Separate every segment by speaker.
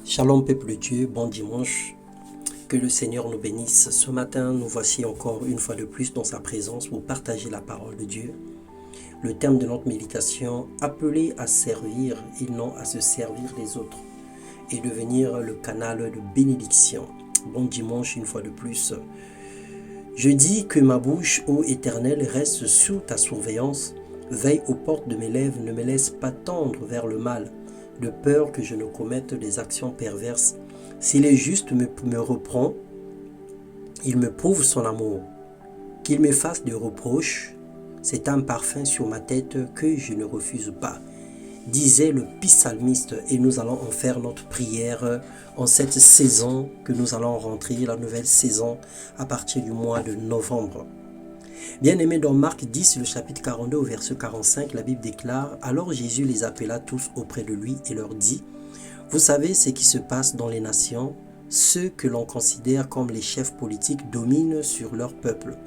Speaker 1: Shalom peuple de Dieu, bon dimanche, que le Seigneur nous bénisse. Ce matin, nous voici encore une fois de plus dans sa présence pour partager la parole de Dieu. Le thème de notre méditation, appelé à servir et non à se servir des autres, et devenir le canal de bénédiction. Bon dimanche une fois de plus. Je dis que ma bouche, ô Éternel, reste sous ta surveillance. Veille aux portes de mes lèvres, ne me laisse pas tendre vers le mal, de peur que je ne commette des actions perverses. Si les justes me reprend, il me prouve son amour. Qu'il me fasse des reproches, c'est un parfum sur ma tête que je ne refuse pas, disait le psalmiste, et nous allons en faire notre prière en cette saison que nous allons rentrer, la nouvelle saison à partir du mois de novembre. Bien-aimés, dans Marc 10, le chapitre 42, au verset 45, la Bible déclare « Alors Jésus les appela tous auprès de lui et leur dit « Vous savez ce qui se passe dans les nations, ceux que l'on considère comme les chefs politiques dominent sur leur peuple,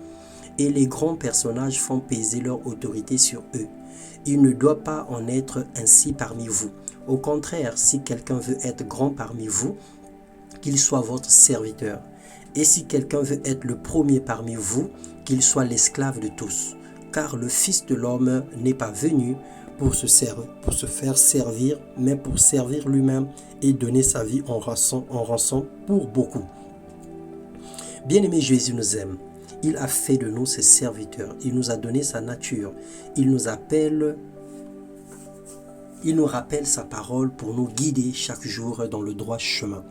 Speaker 1: et les grands personnages font peser leur autorité sur eux. Il ne doit pas en être ainsi parmi vous. Au contraire, si quelqu'un veut être grand parmi vous, qu'il soit votre serviteur. Et si quelqu'un veut être le premier parmi vous, qu'il soit l'esclave de tous. Car le Fils de l'homme n'est pas venu pour se faire servir, mais pour servir lui-même et donner sa vie en rançon pour beaucoup. » Bien-aimé, Jésus nous aime. Il a fait de nous ses serviteurs. Il nous a donné sa nature. Il nous rappelle sa parole pour nous guider chaque jour dans le droit chemin.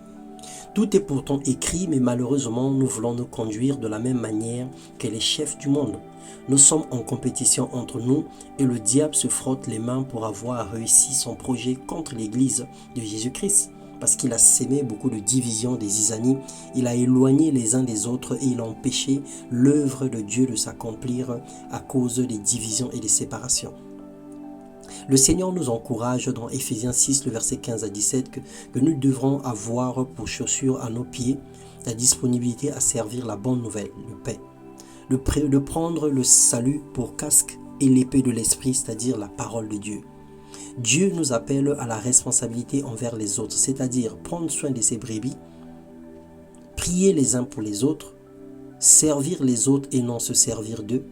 Speaker 1: Tout est pourtant écrit, mais malheureusement, nous voulons nous conduire de la même manière que les chefs du monde. Nous sommes en compétition entre nous et le diable se frotte les mains pour avoir réussi son projet contre l'Église de Jésus-Christ. Parce qu'il a sémé beaucoup de divisions, des zizanies, il a éloigné les uns des autres et il a empêché l'œuvre de Dieu de s'accomplir à cause des divisions et des séparations. Le Seigneur nous encourage dans Éphésiens 6, le verset 15 à 17, que nous devrons avoir pour chaussure à nos pieds la disponibilité à servir la bonne nouvelle, le paix. De prendre le salut pour casque et l'épée de l'esprit, c'est-à-dire la parole de Dieu. Dieu nous appelle à la responsabilité envers les autres, c'est-à-dire prendre soin de ses brebis, prier les uns pour les autres, servir les autres et non se servir d'eux,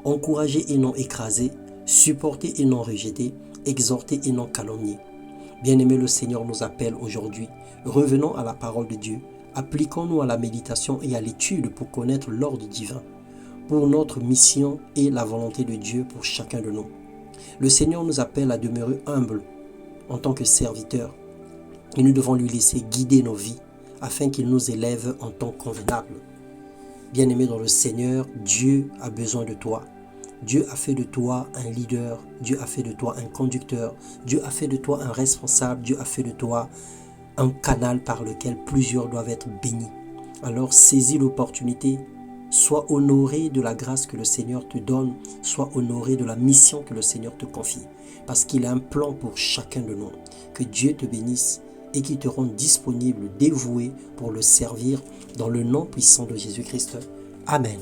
Speaker 1: encourager et non écraser, supporter et non rejeter, exhorter et non calomnier. Bien-aimé, le Seigneur nous appelle aujourd'hui. Revenons à la parole de Dieu. Appliquons-nous à la méditation et à l'étude pour connaître l'ordre divin, pour notre mission et la volonté de Dieu pour chacun de nous. Le Seigneur nous appelle à demeurer humbles en tant que serviteurs et nous devons lui laisser guider nos vies afin qu'il nous élève en tant convenable. Bien-aimé dans le Seigneur, Dieu a besoin de toi. Dieu a fait de toi un leader, Dieu a fait de toi un conducteur, Dieu a fait de toi un responsable, Dieu a fait de toi un canal par lequel plusieurs doivent être bénis. Alors saisis l'opportunité, sois honoré de la grâce que le Seigneur te donne, sois honoré de la mission que le Seigneur te confie, parce qu'il a un plan pour chacun de nous. Que Dieu te bénisse et qu'il te rende disponible, dévoué pour le servir dans le nom puissant de Jésus-Christ. Amen.